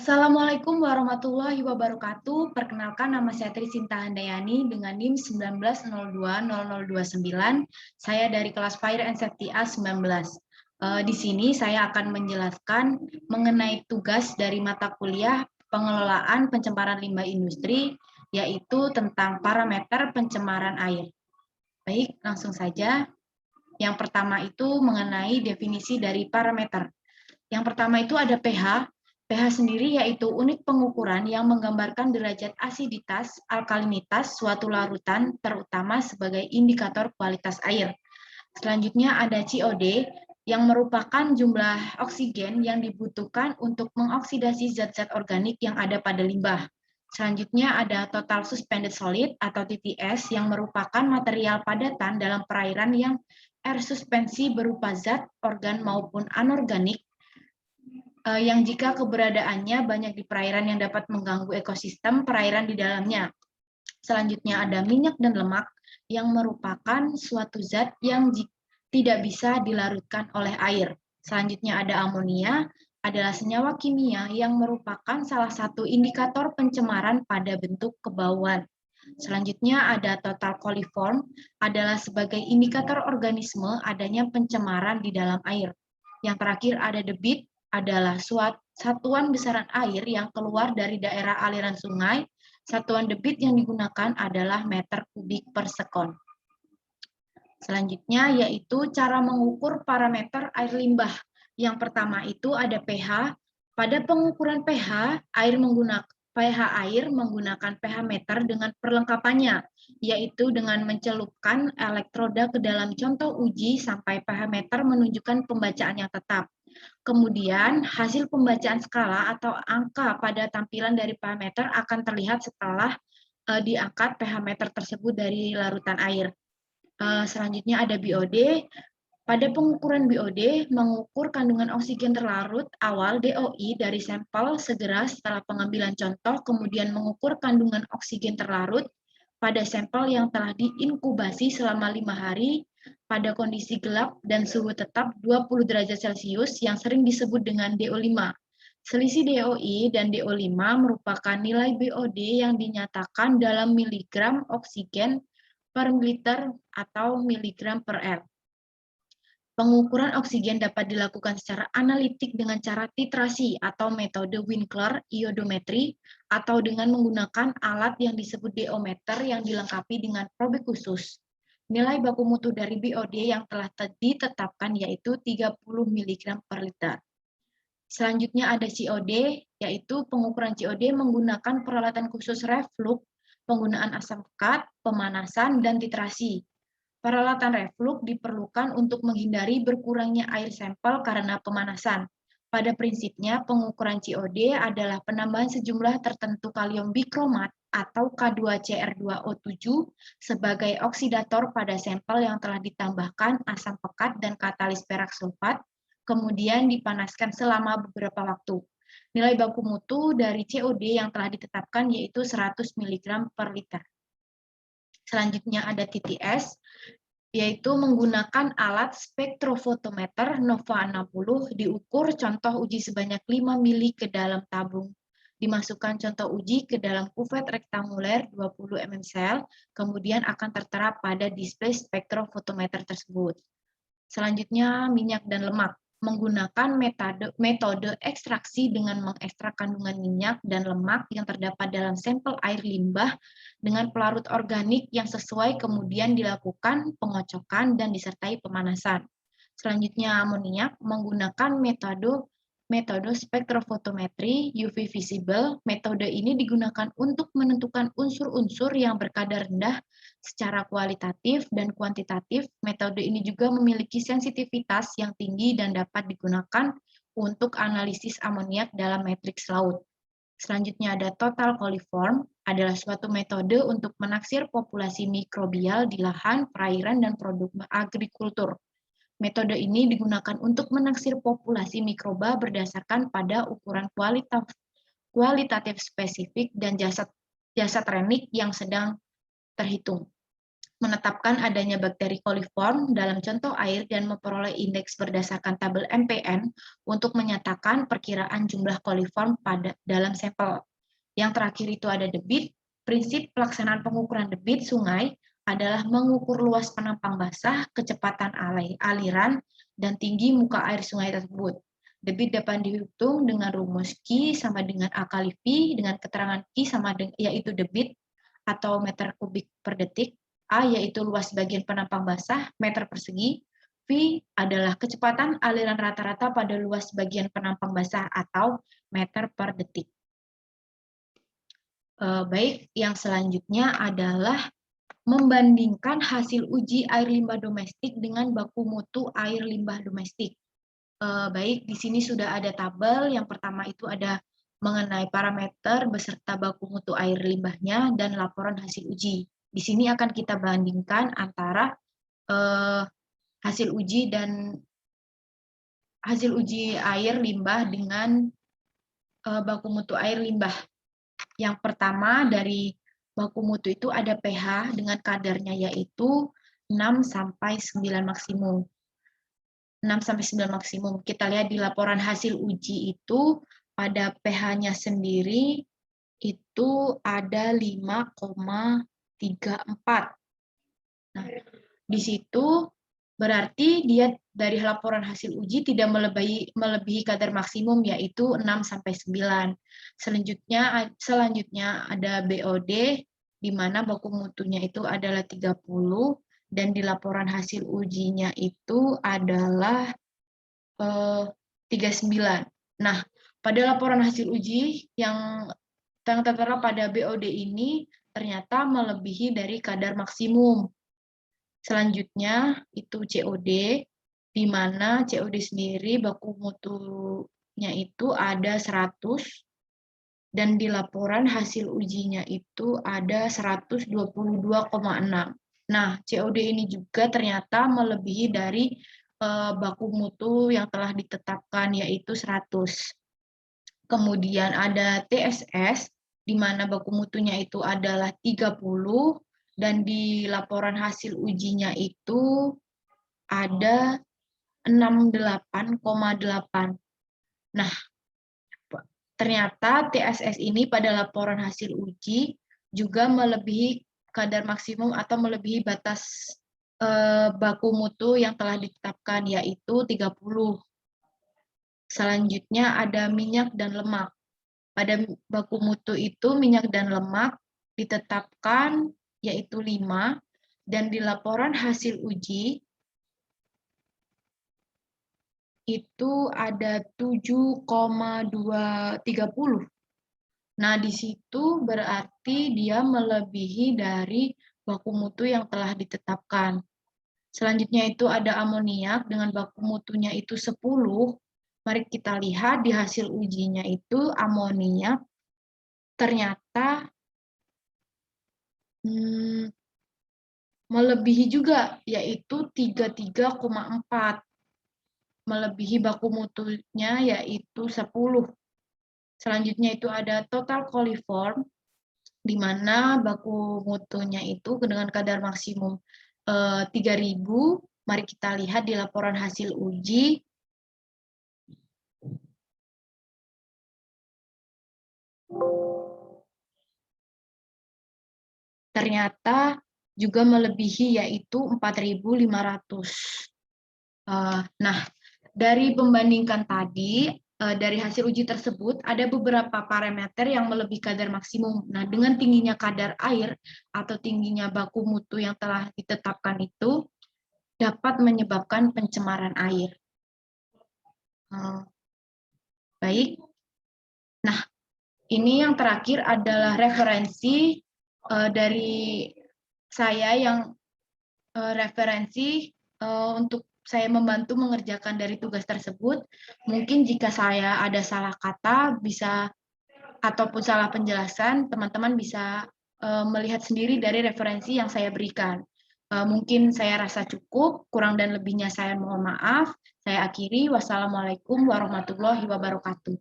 Assalamualaikum warahmatullahi wabarakatuh. Perkenalkan, nama saya Trisinta Handayani dengan NIM 19020029. Saya dari kelas Fire and Safety A19. Di sini saya akan menjelaskan mengenai tugas dari mata kuliah pengelolaan pencemaran limbah industri, yaitu tentang parameter pencemaran air. Baik, langsung saja. Yang pertama itu mengenai definisi dari parameter. Yang pertama itu ada pH. pH sendiri yaitu unit pengukuran yang menggambarkan derajat asiditas, alkalinitas suatu larutan, terutama sebagai indikator kualitas air. Selanjutnya ada COD, yang merupakan jumlah oksigen yang dibutuhkan untuk mengoksidasi zat-zat organik yang ada pada limbah. Selanjutnya ada total suspended solid atau TTS, yang merupakan material padatan dalam perairan yang air suspensi berupa zat, organ maupun anorganik, yang jika keberadaannya banyak di perairan yang dapat mengganggu ekosistem perairan di dalamnya. Selanjutnya ada minyak dan lemak, yang merupakan suatu zat yang tidak bisa dilarutkan oleh air. Selanjutnya ada amonia, adalah senyawa kimia yang merupakan salah satu indikator pencemaran pada bentuk kebauan. Selanjutnya ada total coliform, adalah sebagai indikator organisme adanya pencemaran di dalam air. Yang terakhir ada debit, adalah satuan besaran air yang keluar dari daerah aliran sungai. Satuan debit yang digunakan adalah meter kubik per sekon. Selanjutnya yaitu cara mengukur parameter air limbah. Yang pertama itu ada pH. Pada pengukuran pH air menggunakan pH meter dengan perlengkapannya, yaitu dengan mencelupkan elektroda ke dalam contoh uji sampai pH meter menunjukkan pembacaan yang tetap. Kemudian hasil pembacaan skala atau angka pada tampilan dari pH meter akan terlihat setelah diangkat pH meter tersebut dari larutan air. Selanjutnya ada BOD. Pada pengukuran BOD, mengukur kandungan oksigen terlarut awal DOI dari sampel segera setelah pengambilan contoh, kemudian mengukur kandungan oksigen terlarut pada sampel yang telah diinkubasi selama 5 hari pada kondisi gelap dan suhu tetap 20 derajat Celcius yang sering disebut dengan DO5. Selisih DOI dan DO5 merupakan nilai BOD yang dinyatakan dalam miligram oksigen per liter atau miligram per L. Pengukuran oksigen dapat dilakukan secara analitik dengan cara titrasi atau metode Winkler iodometri atau dengan menggunakan alat yang disebut DO-meter yang dilengkapi dengan probe khusus. Nilai baku mutu dari BOD yang telah ditetapkan yaitu 30 mg per liter. Selanjutnya ada COD, yaitu pengukuran COD menggunakan peralatan khusus reflux, penggunaan asam pekat, pemanasan, dan titrasi. Peralatan reflux diperlukan untuk menghindari berkurangnya air sampel karena pemanasan. Pada prinsipnya, pengukuran COD adalah penambahan sejumlah tertentu kalium bikromat atau K2CR2O7 sebagai oksidator pada sampel yang telah ditambahkan asam pekat dan katalis perak sulfat, kemudian dipanaskan selama beberapa waktu. Nilai baku mutu dari COD yang telah ditetapkan yaitu 100 mg per liter. Selanjutnya ada TTS, yaitu menggunakan alat spektrofotometer Nova 60, diukur contoh uji sebanyak 5 mili ke dalam tabung. Dimasukkan contoh uji ke dalam kuvet rektanguler 20 mm sel, kemudian akan tertera pada display spektrofotometer tersebut. Selanjutnya, minyak dan lemak. Menggunakan metode ekstraksi dengan mengekstrak kandungan minyak dan lemak yang terdapat dalam sampel air limbah dengan pelarut organik yang sesuai, kemudian dilakukan pengocokan dan disertai pemanasan. Selanjutnya amoniak, menggunakan metode spektrofotometri UV visible. Metode ini digunakan untuk menentukan unsur-unsur yang berkadar rendah secara kualitatif dan kuantitatif. Metode ini juga memiliki sensitivitas yang tinggi dan dapat digunakan untuk analisis amoniak dalam matriks laut. Selanjutnya ada total coliform, adalah suatu metode untuk menaksir populasi mikrobial di lahan, perairan, dan produk agrikultur. Metode ini digunakan untuk menaksir populasi mikroba berdasarkan pada ukuran kualitatif spesifik dan jasa trenik yang sedang terhitung. menetapkan adanya bakteri coliform dalam contoh air dan memperoleh indeks berdasarkan tabel MPN untuk menyatakan perkiraan jumlah coliform dalam sampel. Yang terakhir itu ada debit. Prinsip pelaksanaan pengukuran debit sungai adalah mengukur luas penampang basah, kecepatan aliran, dan tinggi muka air sungai tersebut. Debit dapat dihitung dengan rumus Q sama dengan A kali V dengan keterangan Q sama dengan, yaitu debit atau meter kubik per detik, A yaitu luas bagian penampang basah meter persegi, V adalah kecepatan aliran rata-rata pada luas bagian penampang basah atau meter per detik. Baik, yang selanjutnya adalah membandingkan hasil uji air limbah domestik dengan baku mutu air limbah domestik. Baik, di sini sudah ada tabel. Yang pertama itu ada mengenai parameter beserta baku mutu air limbahnya dan laporan hasil uji. Di sini akan kita bandingkan antara hasil uji air limbah dengan baku mutu air limbah. Yang pertama dari baku mutu itu ada pH dengan kadarnya yaitu 6 sampai 9 maksimum. 6 sampai 9 maksimum. Kita lihat di laporan hasil uji itu pada pH-nya sendiri itu ada 5,34. Nah, di situ berarti dia dari laporan hasil uji tidak melebihi kadar maksimum yaitu 6 sampai 9. Selanjutnya ada BOD di mana baku mutunya itu adalah 30 dan di laporan hasil ujinya itu adalah 39. Nah, pada laporan hasil uji yang tertera pada BOD ini ternyata melebihi dari kadar maksimum. Selanjutnya itu COD, di mana COD sendiri baku mutunya itu ada 100 dan di laporan hasil ujinya itu ada 122,6. Nah, COD ini juga ternyata melebihi dari baku mutu yang telah ditetapkan yaitu 100. Kemudian ada TSS di mana baku mutunya itu adalah 30 dan di laporan hasil ujinya itu ada 68,8. Nah, ternyata TSS ini pada laporan hasil uji juga melebihi kadar maksimum atau melebihi batas baku mutu yang telah ditetapkan yaitu 30. Selanjutnya ada minyak dan lemak. Pada baku mutu itu minyak dan lemak ditetapkan yaitu 5 dan di laporan hasil uji itu ada 7,230. Nah, di situ berarti dia melebihi dari baku mutu yang telah ditetapkan. Selanjutnya itu ada amoniak dengan baku mutunya itu 10. Mari kita lihat di hasil ujinya itu amoniak ternyata melebihi juga, yaitu 33,4. Melebihi baku mutunya yaitu 10. Selanjutnya itu ada total coliform, di mana baku mutunya itu dengan kadar maksimum 3000. Mari kita lihat di laporan hasil uji. Ternyata juga melebihi yaitu 4.500. Nah, dari pembandingkan tadi, dari hasil uji tersebut ada beberapa parameter yang melebihi kadar maksimum. Nah, dengan tingginya kadar air atau tingginya baku mutu yang telah ditetapkan itu dapat menyebabkan pencemaran air. Baik. Nah, ini yang terakhir adalah referensi dari saya yang referensi untuk saya membantu mengerjakan dari tugas tersebut. Mungkin jika saya ada salah kata bisa ataupun salah penjelasan, teman-teman bisa melihat sendiri dari referensi yang saya berikan. Mungkin saya rasa cukup, kurang dan lebihnya saya mohon maaf. Saya akhiri. Wassalamualaikum warahmatullahi wabarakatuh.